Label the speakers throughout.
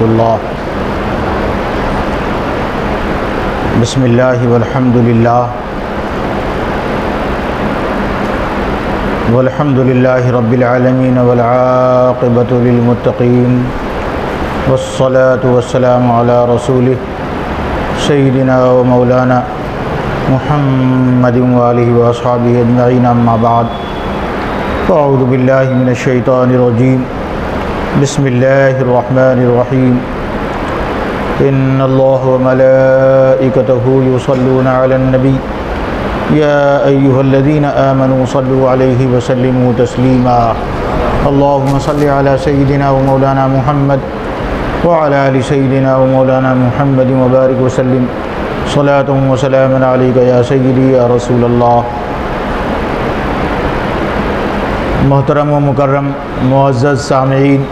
Speaker 1: اللہ بسم اللہ والحمد للہ والحمد للہ رب العالمین والعاقبۃ للمتقین والصلاة والسلام علی رسولہ سیدنا و مولانا محمد وآلہ واصحابہ اجمعین، اما بعد فاعوذ باللہ من الشیطان الرجیم، بسم اللہ الرحمن الرحیم۔ ان اللہ وملائکتہ یصلون علی النبی یا ایہا الذین آمنوا صلوا علیہ وسلموا تسلیما۔ اللہم صل علی سیدنا و مولانا محمد وعلی آل سیدنا و مولانا محمد وبارک وسلم صلاۃ و سلام علیک یا سیدی یا رسول اللہ۔ محترم و مکرم معزز سامعین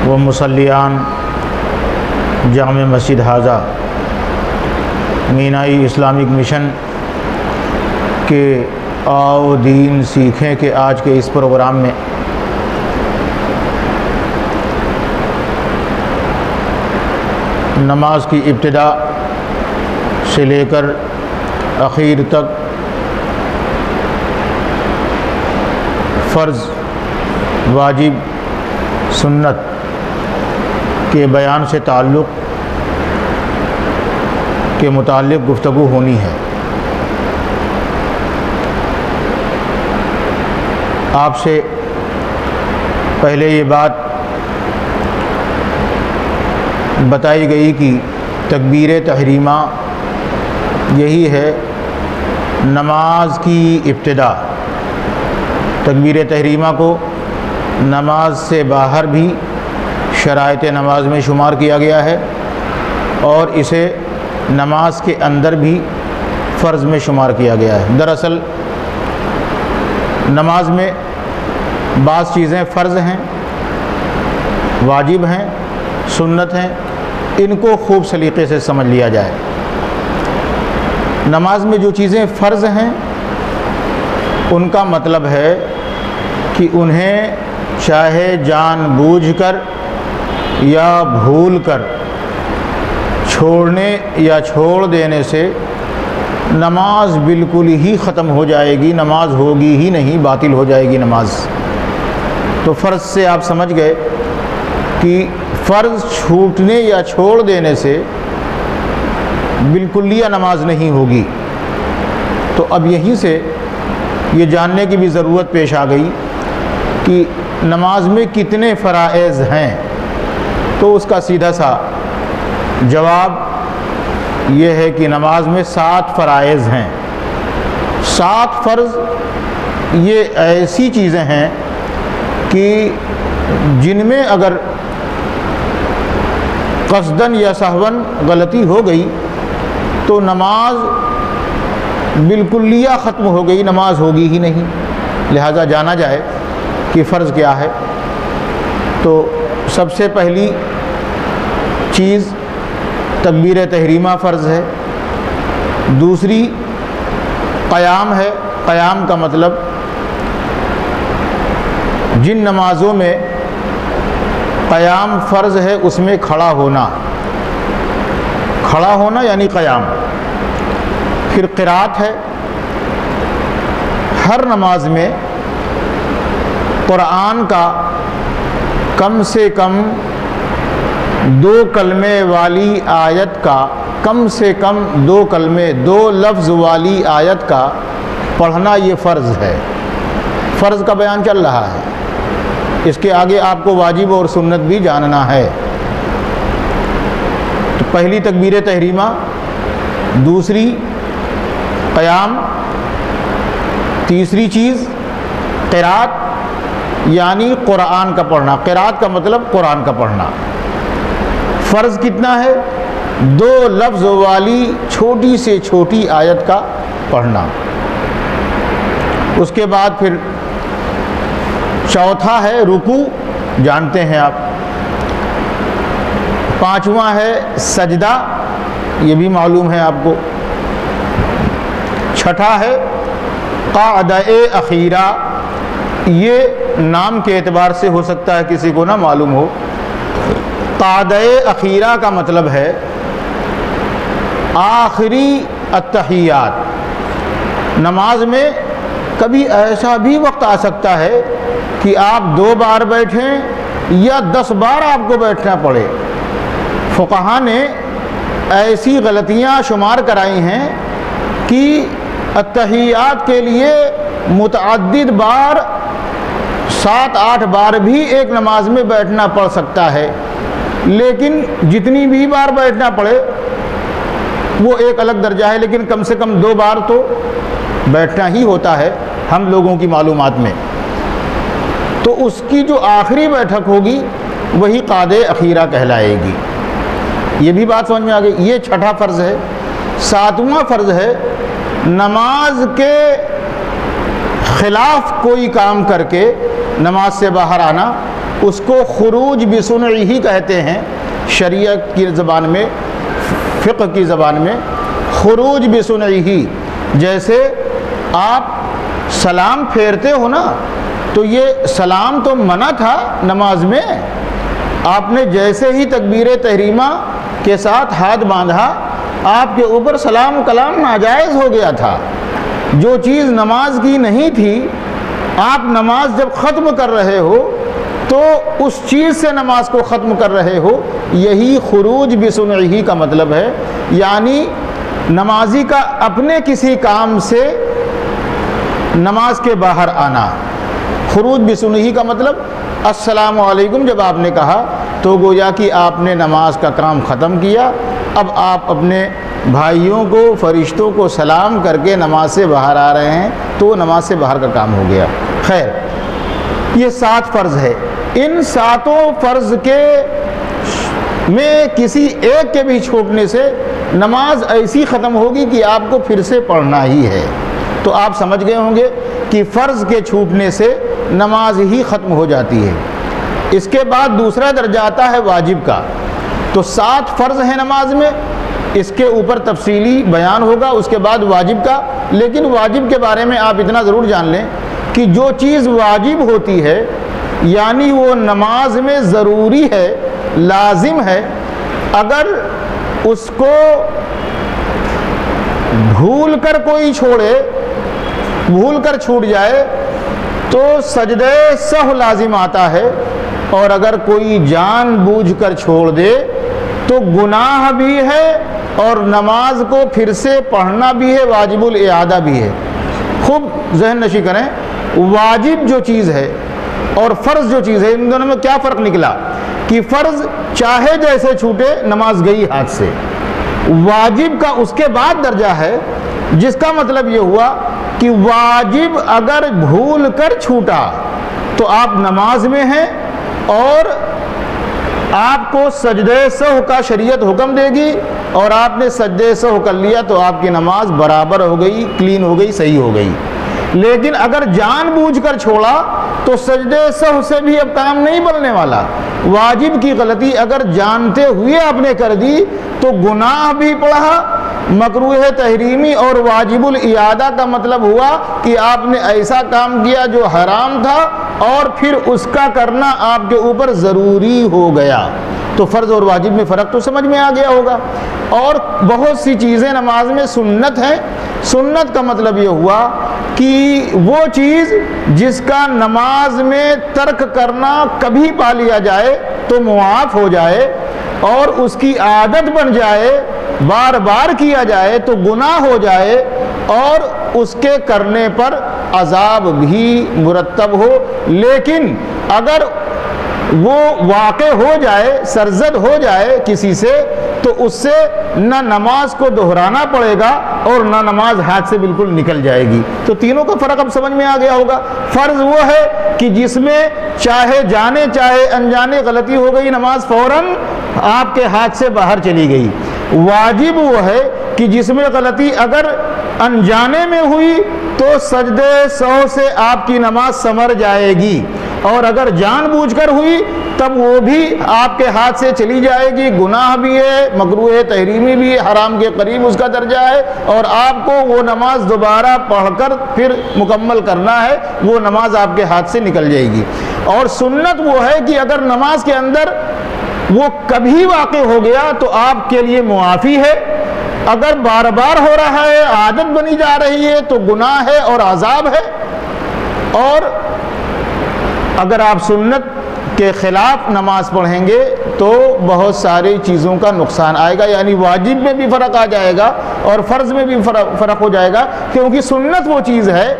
Speaker 1: و مصلیان جامع مسجد حاضہ مینائی اسلامک مشن کے آؤ دین سیکھیں کے آج کے اس پروگرام میں نماز کی ابتدا سے لے کر اخیر تک فرض، واجب، سنت کے بیان سے کے متعلق گفتگو ہونی ہے۔ آپ سے پہلے یہ بات بتائی گئی کہ تکبیر تحریمہ یہی ہے نماز کی ابتدا۔ تکبیر تحریمہ کو نماز سے باہر بھی شرائط نماز میں شمار کیا گیا ہے اور اسے نماز کے اندر بھی فرض میں شمار کیا گیا ہے۔ دراصل نماز میں بعض چیزیں فرض ہیں، واجب ہیں، سنت ہیں، ان کو خوب سلیقے سے سمجھ لیا جائے۔ نماز میں جو چیزیں فرض ہیں ان کا مطلب ہے کہ انہیں چاہے جان بوجھ کر یا بھول کر چھوڑنے یا چھوڑ دینے سے نماز بالکل ہی ختم ہو جائے گی، نماز ہوگی ہی نہیں، باطل ہو جائے گی نماز۔ تو فرض سے آپ سمجھ گئے کہ فرض چھوٹنے یا چھوڑ دینے سے بالکلیہ نماز نہیں ہوگی۔ تو اب یہیں سے یہ جاننے کی بھی ضرورت پیش آ گئی کہ نماز میں کتنے فرائض ہیں۔ تو اس کا سیدھا سا جواب یہ ہے کہ نماز میں 7 فرائض ہیں۔ 7 فرض یہ ایسی چیزیں ہیں کہ جن میں اگر قصداً یا سہواً غلطی ہو گئی تو نماز بالکلیہ ختم ہو گئی، نماز ہوگی ہی نہیں۔ لہٰذا جانا جائے کہ فرض کیا ہے۔ تو سب سے پہلی چیز تکبیر تحریمہ فرض ہے۔ دوسری قیام ہے۔ قیام کا مطلب جن نمازوں میں قیام فرض ہے اس میں کھڑا ہونا، کھڑا ہونا یعنی قیام۔ پھر قرات ہے۔ ہر نماز میں قرآن کا کم سے کم 2 کلمے والی آیت کا، کم سے کم 2 کلمے 2 لفظ والی آیت کا پڑھنا یہ فرض ہے۔ فرض کا بیان چل رہا ہے، اس کے آگے آپ کو واجب اور سنت بھی جاننا ہے۔ تو پہلی تکبیر تحریمہ، دوسری قیام، تیسری چیز قرات یعنی قرآن کا پڑھنا۔ قرات کا مطلب قرآن کا پڑھنا۔ فرض کتنا ہے؟ 2 لفظ والی چھوٹی سے چھوٹی آیت کا پڑھنا۔ اس کے بعد پھر چوتھا ہے رکوع، جانتے ہیں آپ۔ 5واں ہے سجدہ، یہ بھی معلوم ہے آپ کو۔ 6واں ہے قعدہ اخیرہ، یہ نام کے اعتبار سے ہو سکتا ہے کسی کو نہ معلوم ہو۔ قعدہ اخیرہ کا مطلب ہے آخری التحیات۔ نماز میں کبھی ایسا بھی وقت آ سکتا ہے کہ آپ 2 بار بیٹھیں یا 10 بار آپ کو بیٹھنا پڑے۔ فقہا نے ایسی غلطیاں شمار کرائی ہیں کہ التحیات کے لیے متعدد بار 7-8 بار بھی ایک نماز میں بیٹھنا پڑ سکتا ہے، لیکن جتنی بھی بار بیٹھنا پڑے وہ ایک الگ درجہ ہے، لیکن کم سے کم 2 بار تو بیٹھنا ہی ہوتا ہے ہم لوگوں کی معلومات میں۔ تو اس کی جو آخری بیٹھک ہوگی وہی قعدہ اخیرہ کہلائے گی۔ یہ بھی بات سمجھ میں آ گئی۔ یہ 6واں فرض ہے۔ 7واں فرض ہے نماز کے خلاف کوئی کام کر کے نماز سے باہر آنا، اس کو خروج بصنعہ کہتے ہیں شریعت کی زبان میں، فقہ کی زبان میں۔ خروج بصنعہ، جیسے آپ سلام پھیرتے ہو نا، تو یہ سلام تو منع تھا نماز میں، آپ نے جیسے ہی تکبیر تحریمہ کے ساتھ ہاتھ باندھا آپ کے اوپر سلام کلام ناجائز ہو گیا تھا۔ جو چیز نماز کی نہیں تھی، آپ نماز جب ختم کر رہے ہو تو اس چیز سے نماز کو ختم کر رہے ہو، یہی خروج بصنعہ کا مطلب ہے۔ یعنی نمازی کا اپنے کسی کام سے نماز کے باہر آنا۔ خروج بصنعہ کا مطلب السلام علیکم جب آپ نے کہا تو گویا کہ آپ نے نماز کا کام ختم کیا، اب آپ اپنے بھائیوں کو، فرشتوں کو سلام کر کے نماز سے باہر آ رہے ہیں، تو وہ نماز سے باہر کا کام ہو گیا۔ خیر، یہ 7 فرض ہے۔ ان 7 فرض کے میں کسی ایک کے بھی چھوٹنے سے نماز ایسی ختم ہوگی کہ آپ کو پھر سے پڑھنا ہی ہے۔ تو آپ سمجھ گئے ہوں گے کہ فرض کے چھوٹنے سے نماز ہی ختم ہو جاتی ہے۔ اس کے بعد دوسرا درجہ آتا ہے واجب کا۔ تو 7 فرض ہیں نماز میں، اس کے اوپر تفصیلی بیان ہوگا اس کے بعد واجب کا۔ لیکن واجب کے بارے میں آپ اتنا ضرور جان لیں کہ جو چیز واجب ہوتی ہے، یعنی وہ نماز میں ضروری ہے، لازم ہے، اگر اس کو بھول کر کوئی چھوڑے، بھول کر چھوٹ جائے تو سجدہ سہو لازم آتا ہے، اور اگر کوئی جان بوجھ کر چھوڑ دے تو گناہ بھی ہے اور نماز کو پھر سے پڑھنا بھی ہے، واجب الاعادہ بھی ہے۔ خوب ذہن نشی کریں، واجب جو چیز ہے اور فرض جو چیز ہے، ان دونوں میں کیا فرق نکلا کہ فرض چاہے جیسے چھوٹے نماز گئی ہاتھ سے، واجب کا اس کے بعد درجہ ہے، جس کا مطلب یہ ہوا کہ واجب اگر بھول کر چھوٹا تو آپ نماز میں ہیں اور آپ کو سجدہ سہو کا شریعت حکم دے گی، اور آپ نے سجدہ سہو کر لیا تو آپ کی نماز برابر ہو گئی، کلین ہو گئی، صحیح ہو گئی۔ لیکن اگر جان بوجھ کر چھوڑا تو سجدہ سہو سے بھی اب کام نہیں بننے والا۔ واجب کی غلطی اگر جانتے ہوئے آپ نے کر دی تو گناہ بھی پڑھا، مکروہ تحریمی اور واجب الاعادہ کا مطلب ہوا کہ آپ نے ایسا کام کیا جو حرام تھا اور پھر اس کا کرنا آپ کے اوپر ضروری ہو گیا۔ تو فرض اور واجب میں فرق تو سمجھ میں آ گیا ہوگا۔ اور بہت سی چیزیں نماز میں سنت ہیں۔ سنت کا مطلب یہ ہوا کہ وہ چیز جس کا نماز میں ترک کرنا کبھی پا لیا جائے تو معاف ہو جائے، اور اس کی عادت بن جائے، بار بار کیا جائے تو گناہ ہو جائے، اور اس کے کرنے پر عذاب بھی مرتب ہو۔ لیکن اگر وہ واقع ہو جائے، سرزد ہو جائے کسی سے، تو اس سے نہ نماز کو دہرانا پڑے گا اور نہ نماز ہاتھ سے بالکل نکل جائے گی۔ تو تینوں کا فرق اب سمجھ میں آ گیا ہوگا۔ فرض وہ ہے کہ جس میں چاہے جانے چاہے انجانے غلطی ہو گئی، نماز فوراً آپ کے ہاتھ سے باہر چلی گئی۔ واجب وہ ہے کہ جس میں غلطی اگر انجانے میں ہوئی تو سجدہ سہو سے آپ کی نماز سمر جائے گی، اور اگر جان بوجھ کر ہوئی تب وہ بھی آپ کے ہاتھ سے چلی جائے گی، گناہ بھی ہے، مکروہ تحریمی بھی ہے، حرام کے قریب اس کا درجہ ہے، اور آپ کو وہ نماز دوبارہ پڑھ کر پھر مکمل کرنا ہے، وہ نماز آپ کے ہاتھ سے نکل جائے گی۔ اور سنت وہ ہے کہ اگر نماز کے اندر وہ کبھی واقع ہو گیا تو آپ کے لیے معافی ہے، اگر بار بار ہو رہا ہے، عادت بنی جا رہی ہے تو گناہ ہے اور عذاب ہے، اور اگر آپ سنت کے خلاف نماز پڑھیں گے تو بہت ساری چیزوں کا نقصان آئے گا، یعنی واجب میں بھی فرق آ جائے گا اور فرض میں بھی فرق ہو جائے گا، کیونکہ سنت وہ چیز ہے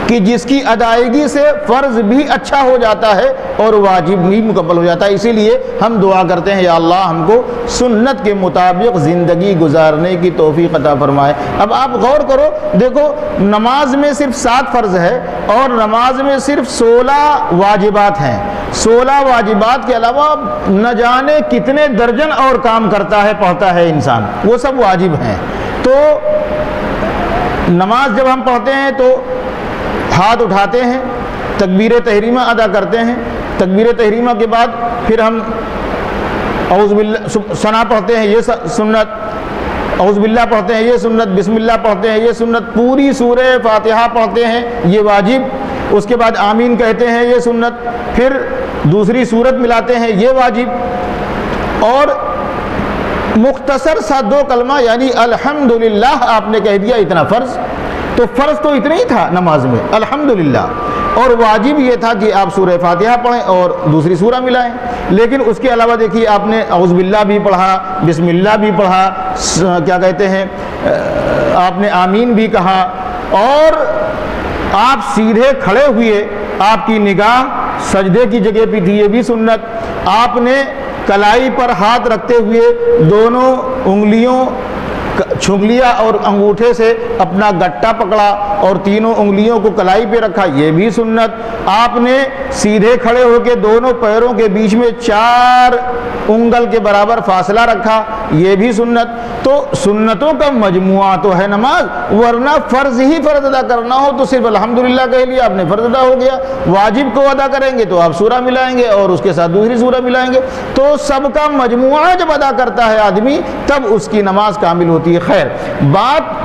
Speaker 1: کہ جس کی ادائیگی سے فرض بھی اچھا ہو جاتا ہے اور واجب بھی مکمل ہو جاتا ہے۔ اسی لیے ہم دعا کرتے ہیں یا اللہ ہم کو سنت کے مطابق زندگی گزارنے کی توفیق عطا فرمائے۔ اب آپ غور کرو، دیکھو نماز میں صرف 7 فرض ہے اور نماز میں صرف 16 واجبات ہیں۔ 16 واجبات کے علاوہ نہ جانے کتنے درجن اور کام کرتا ہے، پڑھتا ہے انسان، وہ سب واجب ہیں۔ تو نماز جب ہم پڑھتے ہیں تو ہاتھ اٹھاتے ہیں، تکبیر تحریمہ ادا کرتے ہیں، تکبیر تحریمہ کے بعد پھر ہم اعوذ باللہ ثنا پڑھتے ہیں، یہ سنت، اعوذ باللہ پڑھتے ہیں، یہ سنت، بسم اللہ پڑھتے ہیں، یہ سنت، پوری سورہ فاتحہ پڑھتے ہیں، یہ واجب، اس کے بعد آمین کہتے ہیں، یہ سنت، پھر دوسری سورت ملاتے ہیں، یہ واجب، اور مختصر سا 2 کلمہ یعنی الحمدللہ آپ نے کہہ دیا، اتنا فرض۔ تو فرض تو اتنا ہی تھا نماز میں الحمدللہ، اور واجب یہ تھا کہ آپ سورہ فاتحہ پڑھیں اور دوسری سورہ ملائیں، لیکن اس کے علاوہ دیکھیے آپ نے اعوذ باللہ بھی پڑھا، بسم اللہ بھی پڑھا، کیا کہتے ہیں، آپ نے آمین بھی کہا، اور آپ سیدھے کھڑے ہوئے، آپ کی نگاہ سجدے کی جگہ پہ تھی، یہ بھی سنت، آپ نے کلائی پر ہاتھ رکھتے ہوئے دونوں انگلیوں چھنگلیا اور انگوٹھے سے اپنا گٹا پکڑا اور تینوں انگلیوں کو کلائی پہ رکھا، یہ بھی سنت، آپ نے سیدھے کھڑے ہو کے دونوں پیروں کے بیچ میں 4 انگل کے برابر فاصلہ رکھا، یہ بھی سنت۔ تو سنتوں کا مجموعہ تو ہے نماز، ورنہ فرض ہی فرض ادا کرنا ہو تو صرف الحمدللہ کہہ لیا، آپ نے فرض ادا ہو گیا۔ واجب کو ادا کریں گے تو آپ سورہ ملائیں گے اور اس کے ساتھ دوسری سورہ ملائیں گے، تو سب کا مجموعہ جب ادا کرتا ہے آدمی تب اس کی نماز کامل ہوتی ہے۔ خیر، بات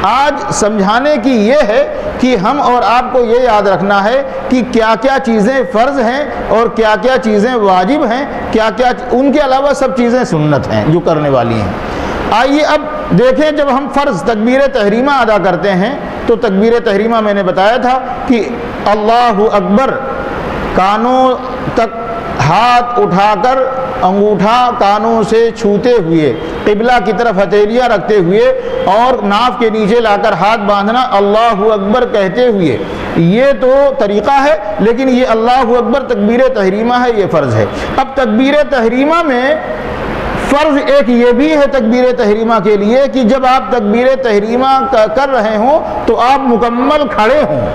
Speaker 1: آج سمجھانے کی یہ ہے کہ ہم اور آپ کو یہ یاد رکھنا ہے کہ کیا کیا چیزیں فرض ہیں اور کیا کیا چیزیں واجب ہیں، کیا کیا ان کے علاوہ سب چیزیں سنت ہیں جو کرنے والی ہیں۔ آئیے اب دیکھیں، جب ہم فرض تکبیر تحریمہ ادا کرتے ہیں تو تکبیر تحریمہ میں نے بتایا تھا کہ اللہ اکبر، کانوں تک ہاتھ اٹھا کر انگوٹھا کانوں سے چھوتے ہوئے، قبلہ کی طرف ہتھیلیاں رکھتے ہوئے اور ناف کے نیچے لا کر ہاتھ باندھنا اللہ اکبر کہتے ہوئے، یہ تو طریقہ ہے، لیکن یہ اللہ اکبر تکبیر تحریمہ ہے، یہ فرض ہے۔ اب تکبیر تحریمہ میں فرض ایک یہ بھی ہے تکبیر تحریمہ کے لیے کہ جب آپ تکبیر تحریمہ کر رہے ہوں تو آپ مکمل کھڑے ہوں،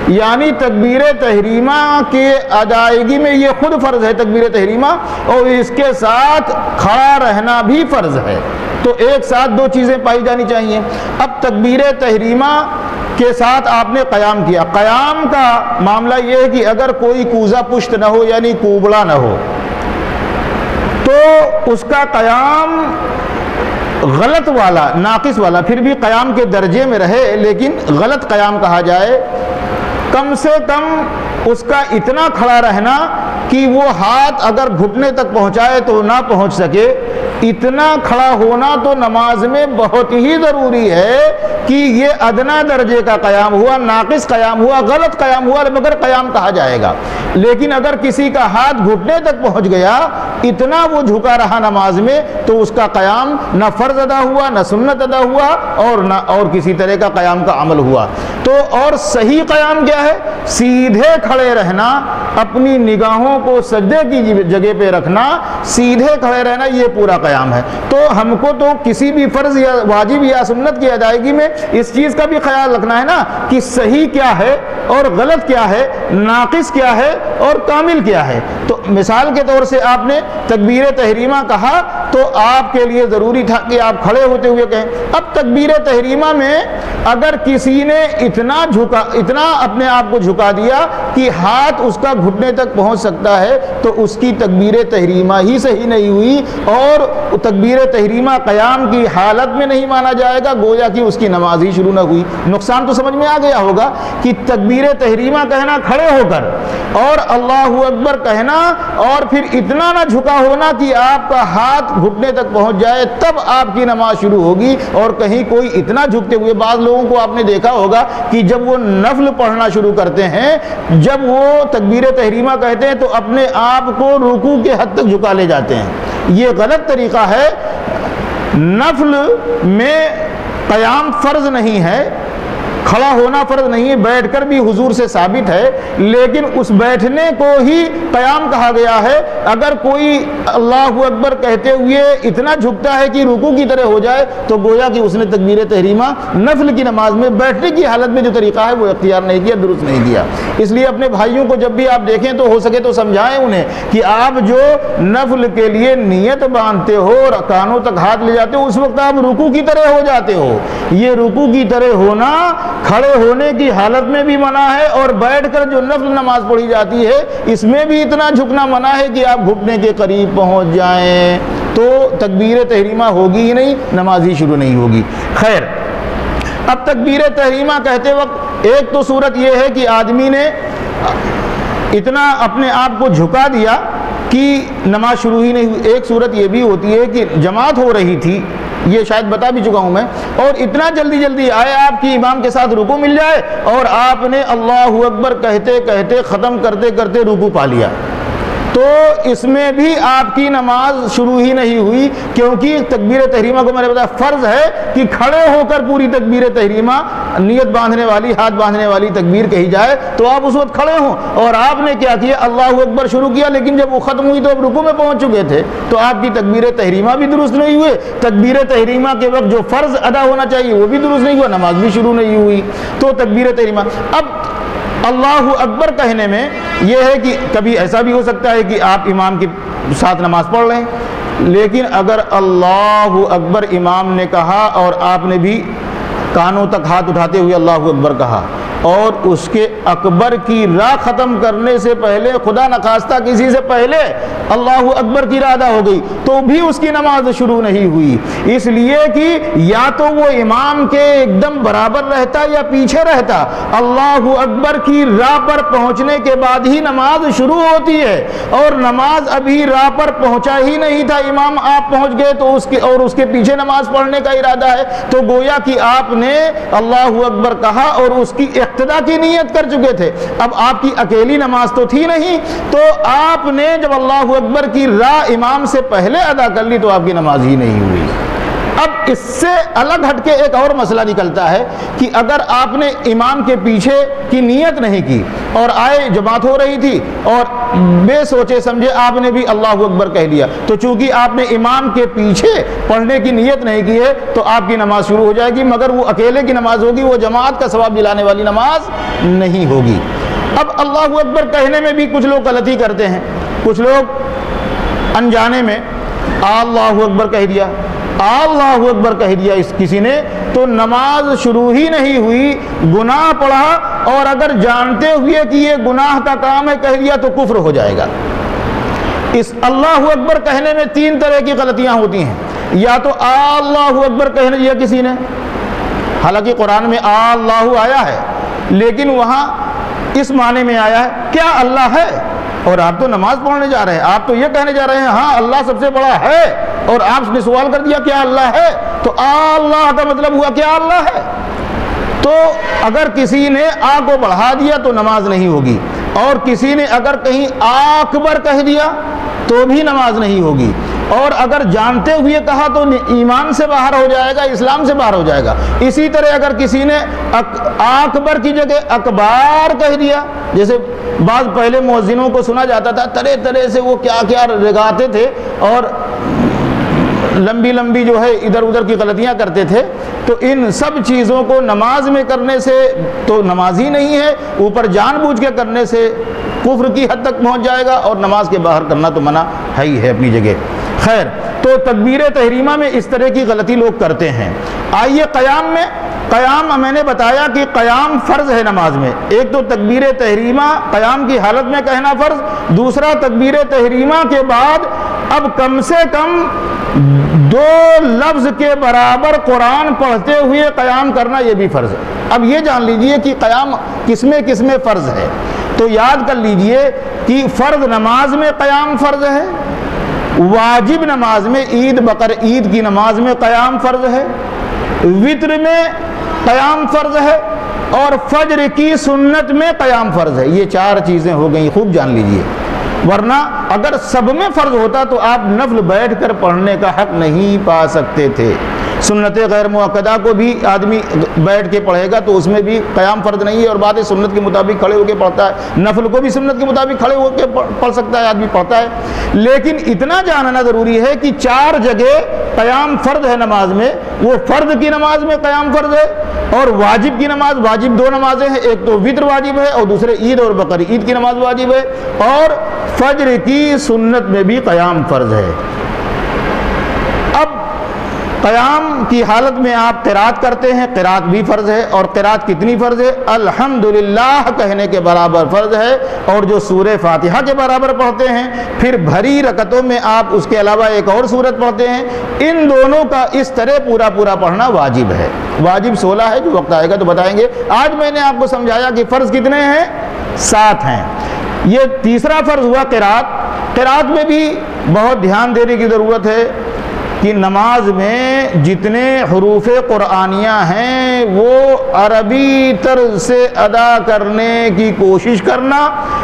Speaker 1: یعنی تکبیر تحریمہ کی ادائیگی میں یہ خود فرض ہے تکبیر تحریمہ، اور اس کے ساتھ کھڑا رہنا بھی فرض ہے، تو ایک ساتھ 2 چیزیں پائی جانی چاہیے۔ اب تکبیر تحریمہ کے ساتھ آپ نے قیام کیا، قیام کا معاملہ یہ ہے کہ اگر کوئی کوزہ پشت نہ ہو یعنی کوبڑا نہ ہو تو اس کا قیام غلط والا، ناقص والا، پھر بھی قیام کے درجے میں رہے لیکن غلط قیام کہا جائے، کم سے کم اس کا اتنا کھڑا رہنا کہ وہ ہاتھ اگر گھٹنے تک پہنچائے تو نہ پہنچ سکے، اتنا کھڑا ہونا تو نماز میں بہت ہی ضروری ہے کہ یہ ادنا درجے کا قیام ہوا، ناقص قیام ہوا، غلط قیام ہوا مگر قیام کہا جائے گا۔ لیکن اگر کسی کا ہاتھ گھٹنے تک پہنچ گیا، اتنا وہ جھکا رہا نماز میں، تو اس کا قیام نہ فرض ادا ہوا، نہ سنت ادا ہوا، اور کسی طرح کا قیام کا عمل ہوا۔ تو اور صحیح قیام کیا ہے؟ سیدھے کھڑے رہنا، اپنی نگاہوں کو سجدے کی جگہ پہ رکھنا، سیدھے کھڑے رہنا، یہ پورا قیام ہے۔ تو ہم کو تو کسی بھی فرض یا واجب یا سنت کی ادائیگی میں اس چیز کا بھی خیال رکھنا ہے نا کہ صحیح کیا ہے اور غلط کیا ہے، ناقص کیا ہے اور کامل کیا ہے۔ تو مثال کے طور سے آپ نے تکبیر تحریمہ کہا تو آپ کے لیے ضروری تھا کہ آپ کھڑے ہوتے ہوئے کہیں۔ اب تکبیر تحریمہ میں اگر کسی نے اتنا اپنے آپ کو جھکا دیا کہ ہاتھ اس کا گھٹنے تک پہنچ سکتا ہے تو اس کی تکبیر تحریمہ ہی صحیح نہیں ہوئی اور تکبیر تحریمہ قیام کی حالت میں نہیں مانا جائے گا، گویا کہ اس کی نماز ہی شروع نہ ہوئی۔ نقصان تو سمجھ میں آ گیا ہوگا کہ تکبیر تحریمہ کہنا کھڑے ہو کر اور اللہ اکبر کہنا اور پھر اتنا نہ جھکا ہونا کہ آپ کا ہاتھ گھٹنے تک پہنچ جائے، تب آپ کی نماز شروع ہوگی۔ اور کہیں کوئی اتنا جھکتے ہوئے، بعض لوگوں کو آپ نے دیکھا ہوگا کہ جب وہ نفل پڑھنا شروع کرتے ہیں، جب وہ تکبیر تحریمہ کہتے ہیں تو اپنے آپ کو رکوع کے حد تک جھکا لے جاتے ہیں۔ یہ غلط طریقہ ہے۔ نفل میں قیام فرض نہیں ہے، کھڑا ہونا فرض نہیں ہے، بیٹھ کر بھی حضور سے ثابت ہے، لیکن اس بیٹھنے کو ہی قیام کہا گیا ہے۔ اگر کوئی اللہ اکبر کہتے ہوئے اتنا جھکتا ہے کہ رکوع کی طرح ہو جائے تو گویا کہ اس نے تکبیر تحریمہ نفل کی نماز میں بیٹھنے کی حالت میں جو طریقہ ہے وہ اختیار نہیں کیا، درست نہیں کیا۔ اس لیے اپنے بھائیوں کو جب بھی آپ دیکھیں تو ہو سکے تو سمجھائیں انہیں کہ آپ جو نفل کے لیے نیت باندھتے ہو اور کانوں تک ہاتھ لے جاتے ہو، اس وقت آپ رکوع کی طرح ہو جاتے ہو۔ یہ رکوع کی طرح ہونا کھڑے ہونے کی حالت میں بھی منع ہے، اور بیٹھ کر جو نفل نماز پڑھی جاتی ہے اس میں بھی اتنا جھکنا منع ہے کہ آپ گھٹنے کے قریب پہنچ جائیں، تو تکبیر تحریمہ ہوگی ہی نہیں، نماز ہی شروع نہیں ہوگی۔ خیر، اب تکبیر تحریمہ کہتے وقت ایک تو صورت یہ ہے کہ آدمی نے اتنا اپنے آپ کو جھکا دیا کہ نماز شروع ہی نہیں ہوئی۔ ایک صورت یہ بھی ہوتی ہے کہ جماعت ہو رہی تھی، یہ شاید بتا بھی چکا ہوں میں، اور اتنا جلدی جلدی آئے آپ کی امام کے ساتھ رکوع مل جائے اور آپ نے اللہ اکبر کہتے کہتے ختم کرتے کرتے رکوع پا لیا، تو اس میں بھی آپ کی نماز شروع ہی نہیں ہوئی، کیونکہ تکبیر تحریمہ کو میں نے بتایا فرض ہے کہ کھڑے ہو کر پوری تکبیر تحریمہ نیت باندھنے والی، ہاتھ باندھنے والی تکبیر کہی جائے، تو آپ اس وقت کھڑے ہوں اور آپ نے کیا کیا، اللہ اکبر شروع کیا، لیکن جب وہ ختم ہوئی تو اب رکوع میں پہنچ چکے تھے، تو آپ کی تکبیر تحریمہ بھی درست نہیں ہوئے، تکبیر تحریمہ کے وقت جو فرض ادا ہونا چاہیے وہ بھی درست نہیں ہوا، نماز بھی شروع نہیں ہوئی۔ تو تکبیر تحریمہ، اب اللہ اکبر کہنے میں یہ ہے کہ کبھی ایسا بھی ہو سکتا ہے کہ آپ امام کے ساتھ نماز پڑھ لیں، لیکن اگر اللہ اکبر امام نے کہا اور آپ نے بھی کانوں تک ہاتھ اٹھاتے ہوئے اللہ اکبر کہا، اور اس کے اکبر کی راہ ختم کرنے سے پہلے، خدا نخواستہ کسی سے پہلے اللہ اکبر کی راہ ادا ہو گئی، تو بھی اس کی نماز شروع نہیں ہوئی، اس لیے کہ یا تو وہ امام کے ایک دم برابر رہتا یا پیچھے رہتا۔ اللہ اکبر کی راہ پر پہنچنے کے بعد ہی نماز شروع ہوتی ہے، اور نماز ابھی راہ پر پہنچا ہی نہیں تھا، امام آپ پہنچ گئے تو اس کے پیچھے نماز پڑھنے کا ارادہ ہے، تو گویا کہ آپ نے اللہ اکبر کہا اور اس کی اقتدا کی نیت کر چکے تھے۔ اب آپ کی اکیلی نماز تو تھی نہیں، تو آپ نے جب اللہ اکبر کی راہ امام سے پہلے ادا کر لی تو آپ کی نماز ہی نہیں ہوئی۔ اب اس سے الگ ہٹ کے ایک اور مسئلہ نکلتا ہے کہ اگر آپ نے امام کے پیچھے کی نیت نہیں کی اور آئے، جماعت ہو رہی تھی اور بے سوچے سمجھے آپ نے بھی اللہ اکبر کہہ لیا، تو چونکہ آپ نے امام کے پیچھے پڑھنے کی نیت نہیں کی ہے تو آپ کی نماز شروع ہو جائے گی، مگر وہ اکیلے کی نماز ہوگی، وہ جماعت کا ثواب دلانے والی نماز نہیں ہوگی۔ اب اللہ اکبر کہنے میں بھی کچھ لوگ غلطی کرتے ہیں، کچھ لوگ انجانے میں اللہ اکبر کہہ دیا، اللہ اکبر کہہ دیا اس کسی نے، تو نماز شروع ہی نہیں ہوئی، گناہ پڑھا، اور اگر جانتے ہوئے کہ یہ گناہ کا کام ہے کہہ دیا تو کفر ہو جائے گا۔ اس اللہ اکبر کہنے میں تین طرح کی غلطیاں ہوتی ہیں، یا تو اللہ اکبر کہہ دیا کسی نے، حالانکہ قرآن میں اللہ آیا ہے لیکن وہاں اس معنی میں آیا ہے کیا اللہ ہے، اور آپ تو نماز پڑھنے جا رہے ہیں، آپ تو یہ کہنے جا رہے ہیں ہاں اللہ سب سے بڑا ہے، اور آپ نے سوال کر دیا کیا اللہ ہے، تو اللہ کا مطلب ہوا کیا اللہ ہے۔ تو اگر کسی نے آ کو بڑھا دیا تو نماز نہیں ہوگی، اور کسی نے اگر کہیں اکبر کہہ دیا تو بھی نماز نہیں ہوگی، اور اگر جانتے ہوئے کہا تو ایمان سے باہر ہو جائے گا، اسلام سے باہر ہو جائے گا۔ اسی طرح اگر کسی نے اکبر کی جگہ اکبار کہہ دیا، جیسے بعض پہلے مؤذنوں کو سنا جاتا تھا طرح طرح سے وہ کیا کیا رگاتے تھے اور لمبی لمبی جو ہے ادھر ادھر کی غلطیاں کرتے تھے، تو ان سب چیزوں کو نماز میں کرنے سے تو نماز ہی نہیں ہے، اوپر جان بوجھ کے کرنے سے کفر کی حد تک پہنچ جائے گا، اور نماز کے باہر کرنا تو منع ہے ہی ہے اپنی جگہ۔ خیر، تو تکبیر تحریمہ میں اس طرح کی غلطی لوگ کرتے ہیں۔ آئیے قیام میں، قیام میں نے بتایا کہ قیام فرض ہے نماز میں. ایک تو تکبیر تحریمہ قیام کی حالت میں کہنا فرض, دوسرا تکبیر تحریمہ کے بعد اب کم سے کم 2 لفظ کے برابر قرآن پڑھتے ہوئے قیام کرنا یہ بھی فرض ہے. اب یہ جان لیجئے کہ قیام کس میں فرض ہے. تو یاد کر لیجئے کہ فرض نماز میں قیام فرض ہے, واجب نماز میں عید بقر عید کی نماز میں قیام فرض ہے, وتر میں قیام فرض ہے, اور فجر کی سنت میں قیام فرض ہے. یہ 4 چیزیں ہو گئیں, خوب جان لیجئے. ورنہ اگر سب میں فرض ہوتا تو آپ نفل بیٹھ کر پڑھنے کا حق نہیں پا سکتے تھے. سنت غیر مؤکدہ کو بھی آدمی بیٹھ کے پڑھے گا تو اس میں بھی قیام فرض نہیں ہے, اور بعد سنت کے مطابق کھڑے ہو کے پڑھتا ہے. نفل کو بھی سنت کے مطابق کھڑے ہو کے پڑھ سکتا ہے, آدمی پڑھتا ہے. لیکن اتنا جاننا ضروری ہے کہ 4 جگہ قیام فرض ہے نماز میں. وہ فرض کی نماز میں قیام فرض ہے, اور واجب کی نماز, واجب 2 نمازیں ہیں, ایک تو وتر واجب ہے اور دوسرے عید اور بقر عید کی نماز واجب ہے, اور فجر کی سنت میں بھی قیام فرض ہے. اب قیام کی حالت میں آپ قرات کرتے ہیں, قرات بھی فرض ہے, اور قرات کتنی فرض ہے؟ الحمدللہ کہنے کے برابر فرض ہے, اور جو سورہ فاتحہ کے برابر پڑھتے ہیں. پھر بھری رکعتوں میں آپ اس کے علاوہ ایک اور سورت پڑھتے ہیں. ان دونوں کا اس طرح پورا پڑھنا واجب ہے. واجب 16 ہے, جو وقت آئے گا تو بتائیں گے. آج میں نے آپ کو سمجھایا کہ فرض کتنے ہیں, 7 ہیں. یہ تیسرا فرض ہوا قرات. قرات میں بھی بہت دھیان دینے کی ضرورت ہے کہ نماز میں جتنے حروف قرآنیہ ہیں وہ عربی طرز سے ادا کرنے کی کوشش کرنا,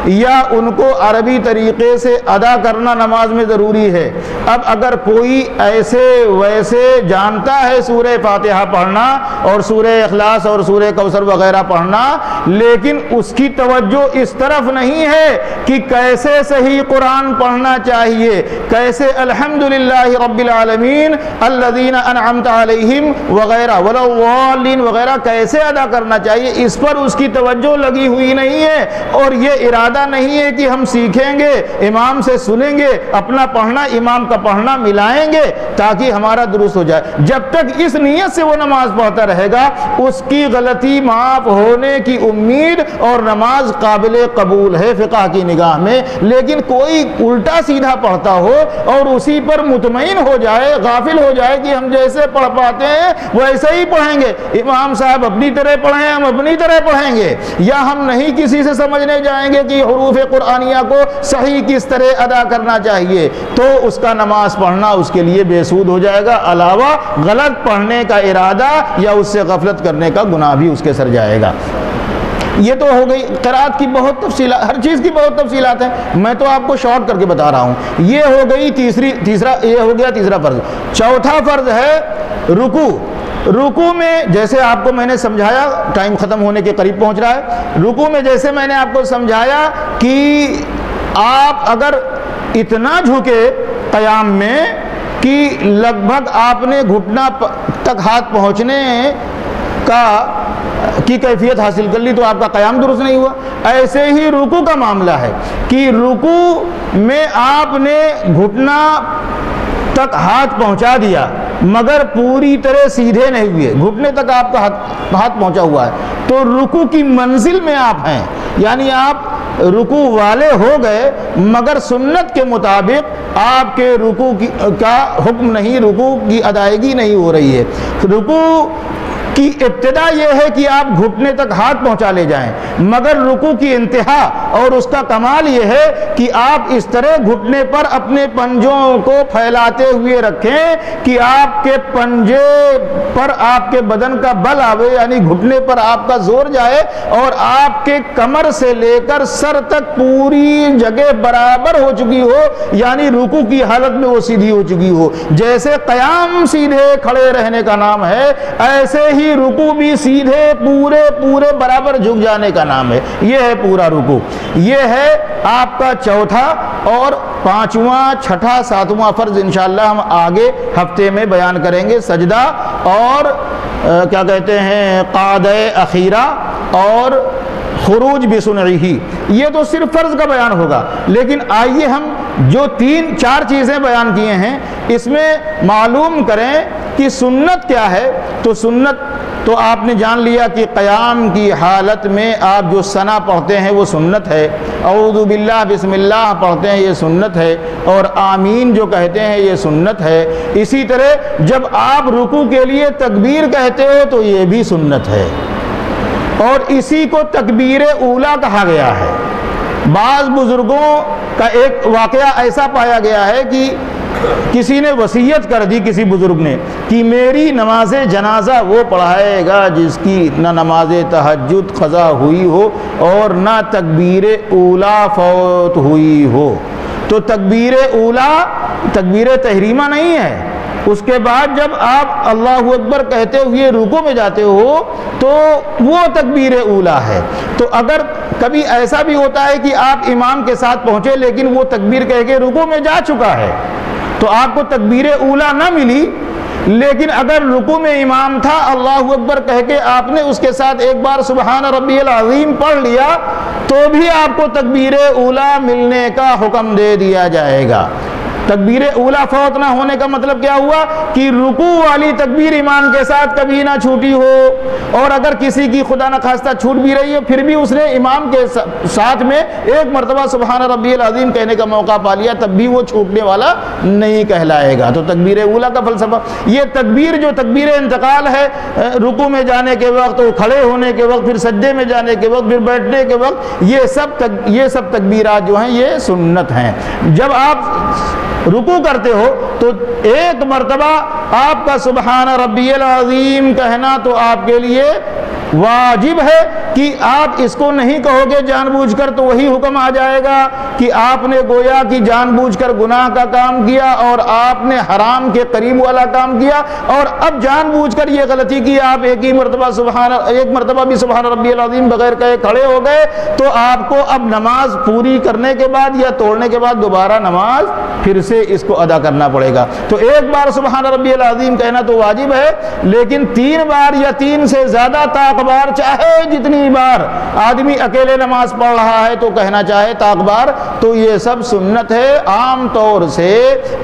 Speaker 1: یا ان کو عربی طریقے سے ادا کرنا نماز میں ضروری ہے. اب اگر کوئی ایسے ویسے جانتا ہے سورہ فاتحہ پڑھنا اور سورہ اخلاص اور سورہ کوثر وغیرہ پڑھنا, لیکن اس کی توجہ اس طرف نہیں ہے کہ کیسے صحیح قرآن پڑھنا چاہیے, کیسے الحمدللہ رب العالمین الذین انعمت علیہم وغیرہ والضالین وغیرہ کیسے ادا کرنا چاہیے, اس پر اس کی توجہ لگی ہوئی نہیں ہے. اور یہ ارادہ نہیں ہے کہ ہم سیکھیں گے, امام سے سنیں گے, اپنا پڑھنا امام کا پڑھنا ملائیں گے تاکہ ہمارا درست ہو جائے. جب تک اس نیت سے وہ نماز پڑھتا رہے گا اس کی غلطی معاف ہونے کی امید, اور نماز قابل قبول ہے فقہ کی نگاہ میں. لیکن کوئی الٹا سیدھا پڑھتا ہو اور اسی پر مطمئن ہو جائے, غافل ہو جائے کہ ہم جیسے پڑھ پاتے ہیں ویسے ہی پڑھیں گے, امام صاحب اپنی طرح پڑھیں ہم اپنی طرح پڑھیں گے, یا ہم نہیں کسی سے سمجھنے جائیں گے کہ حروف قرآنیہ کو صحیح کس طرح ادا کرنا چاہیے, تو اس کا نماز پڑھنا اس کے لیے بے سود ہو جائے گا, علاوہ غلط پڑھنے کا ارادہ یا اس سے غفلت کرنے کا گناہ بھی اس کے سر جائے گا. یہ تو ہو گئی قرات کی بہت تفصیلات, ہر چیز کی بہت تفصیلات ہیں, میں تو آپ کو شارٹ کر کے بتا رہا ہوں. یہ ہو گئی یہ ہو گیا تیسرا فرض. چوتھا فرض ہے رکوع. رکوع میں جیسے آپ کو میں نے سمجھایا, ٹائم ختم ہونے کے قریب پہنچ رہا ہے. رکوع میں جیسے میں نے آپ کو سمجھایا کہ آپ اگر اتنا جھکے قیام میں کہ لگ بھگ آپ نے گھٹنا تک ہاتھ پہنچنے کی کیفیت حاصل کر لی تو آپ کا قیام درست نہیں ہوا. ایسے ہی رکوع کا معاملہ ہے کہ رکوع میں آپ نے گھٹنا تک ہاتھ پہنچا دیا مگر پوری طرح سیدھے نہیں ہوئے, گھٹنے تک آپ کا ہاتھ پہنچا ہوا ہے, تو رکوع کی منزل میں آپ ہیں, یعنی آپ رکوع والے ہو گئے مگر سنت کے مطابق آپ کے رکوع کا حکم نہیں, رکوع کی ادائیگی نہیں ہو رہی ہے. رکوع کی ابتدا یہ ہے کہ آپ گھٹنے تک ہاتھ پہنچا لے جائیں, مگر رکوع کی انتہا اور اس کا کمال یہ ہے کہ آپ اس طرح گھٹنے پر اپنے پنجوں کو پھیلاتے ہوئے رکھیں کہ آپ کے پنجے پر آپ کے بدن کا بل آوے, یعنی گھٹنے پر آپ کا زور جائے, اور آپ کے کمر سے لے کر سر تک پوری جگہ برابر ہو چکی ہو, یعنی رکوع کی حالت میں وہ سیدھی ہو چکی ہو. جیسے قیام سیدھے کھڑے رہنے کا نام ہے, ایسے ہی رکوع بھی سیدھے پورے برابر جھک جانے کا نام ہے. یہ ہے پورا رکوع. یہ ہے آپ کا چوتھا اور 5واں 6ٹھا 7واں فرض انشاءاللہ ہم آگے ہفتے میں بیان کریں گے. سجدہ اور کیا کہتے ہیں قعدہ اخیرہ اور خروج بسنعہ, یہ تو صرف فرض کا بیان ہوگا. لیکن آئیے ہم جو 3-4 چیزیں بیان کیے ہیں اس میں معلوم کریں کہ سنت کیا ہے. تو سنت تو آپ نے جان لیا کہ قیام کی حالت میں آپ جو ثنا پڑھتے ہیں وہ سنت ہے، اعوذ باللہ بسم اللہ پڑھتے ہیں یہ سنت ہے، اور آمین جو کہتے ہیں یہ سنت ہے۔ اسی طرح جب آپ رکوع کے لیے تکبیر کہتے ہو تو یہ بھی سنت ہے، اور اسی کو تکبیر اولیٰ کہا گیا ہے۔ بعض بزرگوں کا ایک واقعہ ایسا پایا گیا ہے کہ کسی نے وصیت کر دی، کسی بزرگ نے، کہ میری نماز جنازہ وہ پڑھائے گا جس کی نہ نماز تہجد قضا ہوئی ہو اور نہ تکبیر اولیٰ فوت ہوئی ہو۔ تو تکبیر اولیٰ تکبیر تحریمہ نہیں ہے، اس کے بعد جب آپ اللہ اکبر کہتے ہوئے رکوع میں جاتے ہو تو وہ تکبیر اولیٰ ہے۔ تو اگر کبھی ایسا بھی ہوتا ہے کہ آپ امام کے ساتھ پہنچے لیکن وہ تکبیر کہہ کے رکوع میں جا چکا ہے تو آپ کو تکبیر اولیٰ نہ ملی، لیکن اگر رکوع میں امام تھا اللہ اکبر کہہ کے آپ نے اس کے ساتھ ایک بار سبحان ربی العظیم پڑھ لیا تو بھی آپ کو تکبیر اولیٰ ملنے کا حکم دے دیا جائے گا۔ تکبیر اولیٰ فوت نہ ہونے کا مطلب کیا ہوا کہ رکوع والی تکبیر امام کے ساتھ کبھی نہ چھوٹی ہو، اور اگر کسی کی خدا نخواستہ چھوٹ بھی رہی ہے پھر بھی اس نے امام کے ساتھ میں ایک مرتبہ سبحان ربی العظیم کہنے کا موقع پا لیا تب بھی وہ چھوٹنے والا نہیں کہلائے گا۔ تو تکبیر اولیٰ کا فلسفہ یہ تکبیر جو تکبیر انتقال ہے، رکوع میں جانے کے وقت، کھڑے ہونے کے وقت، پھر سجدے میں جانے کے وقت، پھر بیٹھنے کے وقت، یہ سب تکبیرات جو ہیں یہ سنت ہیں۔ جب آپ رکوع کرتے ہو تو ایک مرتبہ آپ کا سبحان ربی العظیم کہنا تو آپ کے لیے واجب ہے کہ آپ اس کو نہیں کہو گے جان بوجھ کر تو وہی حکم آ جائے گا کہ آپ نے گویا کہ جان بوجھ کر گناہ کا کام کیا اور آپ نے حرام کے قریب والا کام کیا، اور اب جان بوجھ کر یہ غلطی کی آپ ایک مرتبہ بھی سبحان ربی العظیم بغیر کہے کھڑے ہو گئے تو آپ کو اب نماز پوری کرنے کے بعد یا توڑنے کے بعد دوبارہ نماز پھر سے اس کو ادا کرنا پڑے گا۔ تو ایک بار سبحان ربی العظیم کہنا تو واجب ہے، لیکن 3 بار یا 3 سے زیادہ بار چاہے جتنی بار آدمی اکیلے نماز پڑھ رہا ہے تو کہنا چاہے طاق بار، تو یہ سب سنت ہے۔ عام طور سے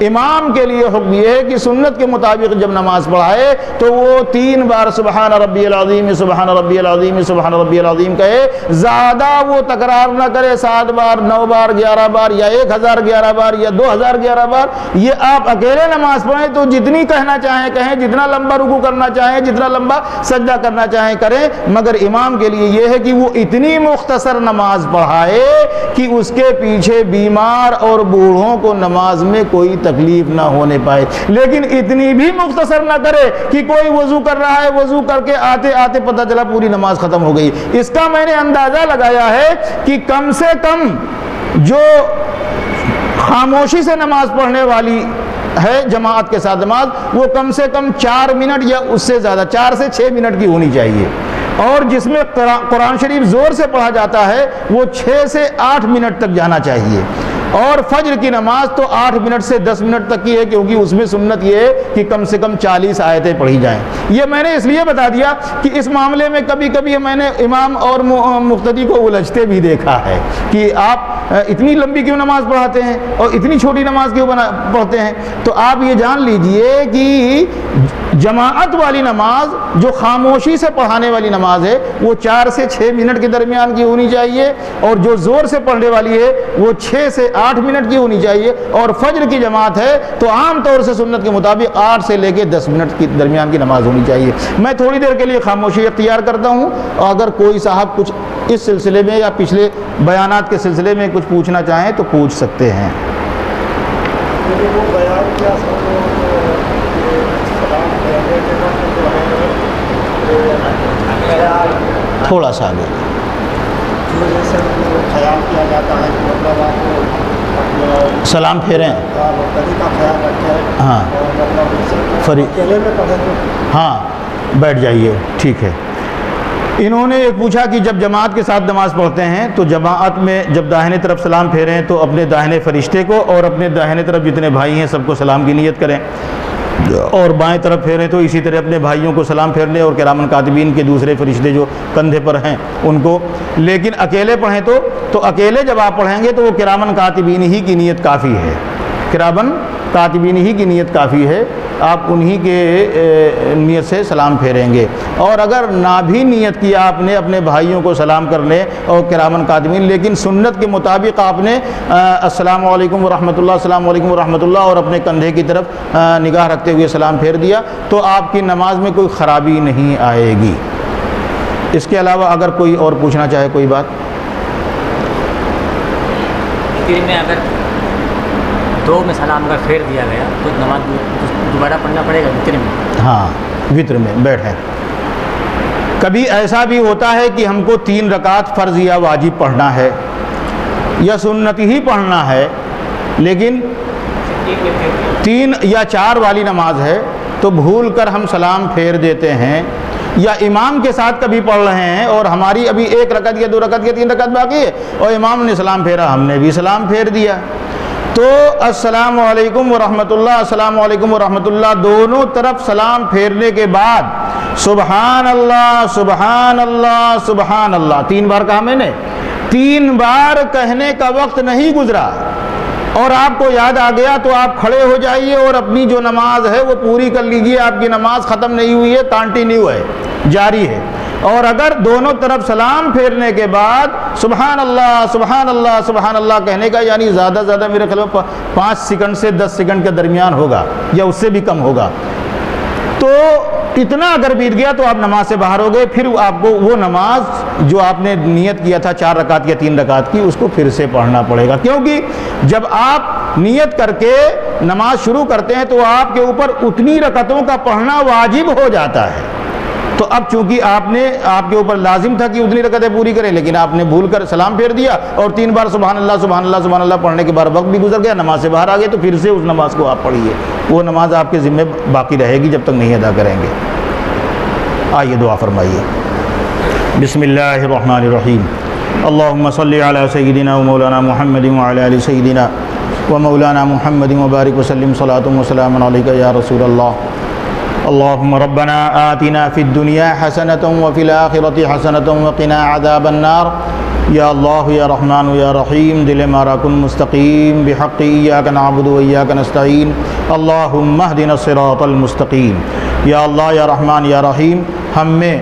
Speaker 1: امام کے لیے حکم یہ ہے کہ سنت کے مطابق جب نماز پڑھائے تو وہ 3 بار سبحان ربی العظیم سبحان ربی العظیم سبحان ربی العظیم کہے، زیادہ وہ تکرار نہ کرے 7 بار 9 بار 11 بار یا 1011 بار یا 2011 بار۔ یہ آپ اکیلے نماز پڑھیں تو جتنی کہنا چاہیں کہیں، جتنا لمبا رکوع کرنا چاہیں، جتنا لمبا سجدہ کرنا چاہیں کریں، مگر امام کے لیے یہ ہے کہ وہ اتنی مختصر نماز پڑھائے کہ اس کے پیچھے بیمار اور بوڑھوں کو نماز میں کوئی تکلیف نہ ہونے پائے، لیکن اتنی بھی مختصر نہ کرے کہ کوئی وضو کر رہا ہے، وضو کر کے آتے آتے پتہ چلا پوری نماز ختم ہو گئی۔ اس کا میں نے اندازہ لگایا ہے کہ کم سے کم جو خاموشی سے نماز پڑھنے والی ہے جماعت کے ساتھ نماز، وہ کم سے کم 4 منٹ یا اس سے زیادہ 4 سے 6 منٹ کی ہونی چاہیے، اور جس میں قرآن شریف زور سے پڑھا جاتا ہے وہ 6 سے 8 منٹ تک جانا چاہیے، اور فجر کی نماز تو 8 منٹ سے 10 منٹ تک کی ہے کیونکہ اس میں سنت یہ ہے کہ کم سے کم 40 آیتیں پڑھی جائیں۔ یہ میں نے اس لیے بتا دیا کہ اس معاملے میں کبھی کبھی میں نے امام اور مقتدی کو الجھتے بھی دیکھا ہے کہ آپ اتنی لمبی کیوں نماز پڑھاتے ہیں اور اتنی چھوٹی نماز کیوں پڑھتے ہیں۔ تو آپ یہ جان لیجئے کہ جماعت والی نماز جو خاموشی سے پڑھانے والی نماز ہے وہ 4 سے 6 منٹ کے درمیان کی ہونی چاہیے، اور جو زور سے پڑھنے والی ہے وہ 6 سے 8 منٹ کی ہونی چاہیے، اور فجر کی جماعت ہے تو عام طور سے سنت کے مطابق 8 سے لے کے 10 منٹ کے درمیان کی نماز ہونی چاہیے۔ میں تھوڑی دیر کے لیے خاموشی اختیار کرتا ہوں، اور اگر کوئی صاحب کچھ اس سلسلے میں یا پچھلے بیانات کے سلسلے میں کچھ پوچھنا چاہیں تو پوچھ سکتے ہیں۔ تھوڑا سا آگے
Speaker 2: خیال کیا جاتا ہے،
Speaker 1: سلام پھیریں، ہاں ہاں بیٹھ جائیے، ٹھیک ہے۔ انہوں نے ایک پوچھا کہ جب جماعت کے ساتھ نماز پڑھتے ہیں تو جماعت میں جب داہنے طرف سلام پھیریں تو اپنے داہنے فرشتے کو اور اپنے داہنے طرف جتنے بھائی ہیں سب کو سلام کی نیت کریں، اور بائیں طرف پھیریں تو اسی طرح اپنے بھائیوں کو سلام پھیرنے اور کرامن کاتبین کے دوسرے فرشتے جو کندھے پر ہیں ان کو۔ لیکن اکیلے پڑھیں تو اکیلے جب آپ پڑھیں گے تو وہ کرامن کاتبین ہی کی نیت کافی ہے، کرامن کاتبین ہی کی نیت کافی ہے، آپ انہی کے نیت سے سلام پھیریں گے۔ اور اگر نہ بھی نیت کیا آپ نے اپنے بھائیوں کو سلام کرنے اور کرامن کاتبین، لیکن سنت کے مطابق آپ نے السلام علیکم ورحمۃ اللہ، السلام علیکم ورحمۃ اللہ اور اپنے کندھے کی طرف نگاہ رکھتے ہوئے سلام پھیر دیا، تو آپ کی نماز میں کوئی خرابی نہیں آئے گی۔ اس کے علاوہ اگر کوئی اور پوچھنا چاہے کوئی بات۔
Speaker 2: وطر میں اگر 2 میں سلام اگر پھیر دیا گیا تو نماز دوبارہ پڑھنا پڑے گا وطر میں؟
Speaker 1: ہاں، وطر میں بیٹھیں۔ کبھی ایسا بھی ہوتا ہے کہ ہم کو 3 رکعت فرض یا واجب پڑھنا ہے یا سنت ہی پڑھنا ہے، لیکن 3 یا 4 والی نماز ہے تو بھول کر ہم سلام پھیر دیتے ہیں، یا امام کے ساتھ کبھی پڑھ رہے ہیں اور ہماری ابھی 1 رکعت یا 2 رکعت یا 3 رکعت باقی ہے اور امام نے سلام پھیرا، ہم نے بھی سلام پھیر دیا، تو السلام علیکم ورحمۃ اللہ، السلام علیکم ورحمۃ اللہ دونوں طرف سلام پھیرنے کے بعد سبحان اللہ سبحان اللہ سبحان اللہ 3 بار کہا میں نے، 3 بار کہنے کا وقت نہیں گزرا اور آپ کو یاد آ گیا تو آپ کھڑے ہو جائیے اور اپنی جو نماز ہے وہ پوری کر لیجیے، آپ کی نماز ختم نہیں ہوئی ہے، کنٹینیو ہے، جاری ہے۔ اور اگر دونوں طرف سلام پھیرنے کے بعد سبحان اللہ سبحان اللہ سبحان اللہ کہنے کا، یعنی زیادہ زیادہ میرے خیال میں 5 سیکنڈ سے 10 سیکنڈ کے درمیان ہوگا یا اس سے بھی کم ہوگا، تو اتنا اگر بیت گیا تو آپ نماز سے باہر ہو گئے، پھر آپ کو وہ نماز جو آپ نے نیت کیا تھا 4 رکعت یا 3 رکعت کی، اس کو پھر سے پڑھنا پڑے گا، کیونکہ جب آپ نیت کر کے نماز شروع کرتے ہیں تو آپ کے اوپر اتنی رکعتوں کا پڑھنا واجب ہو جاتا ہے، تو اب چونکہ آپ کے اوپر لازم تھا کہ اتنی رکعتیں پوری کریں، لیکن آپ نے بھول کر سلام پھیر دیا اور 3 بار سبحان اللہ سبحان اللہ سبحان اللہ پڑھنے کے بعد وقت بھی گزر گیا، نماز سے باہر آ گئے، تو پھر سے اس نماز کو آپ پڑھیے، وہ نماز آپ کے ذمہ باقی رہے گی جب تک نہیں ادا کریں گے۔ آئیے دعا فرمائیے۔ بسم اللہ الرحمن الرحیم، اللہم صلی علی سیدنا و مولانا محمد وعلی آل سیدنا و مولانا محمد وبارک وسلم صلاۃ و سلام علیک یا رسول اللہ۔ اللہم ربنا آتنا فی الدنیا حسنۃ وفی الآخرۃ حسنۃ وقنا عذاب النار۔ یا اللہ یا رحمان یا رحیم، دل ہمارا کن مستقیم، بحق ایاک نعبد و ایاک نستعین، اللہم اہدنا الصراط المستقیم۔ یا اللہ یا رحمان یا رحیم، ہم میں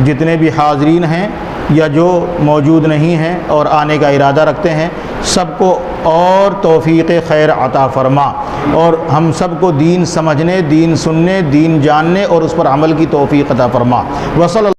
Speaker 1: جتنے بھی حاضرین ہیں یا جو موجود نہیں ہیں اور آنے کا ارادہ رکھتے ہیں، سب کو اور توفیق خیر عطا فرما، اور ہم سب کو دین سمجھنے، دین سننے، دین جاننے اور اس پر عمل کی توفیق عطا فرما۔ وصلی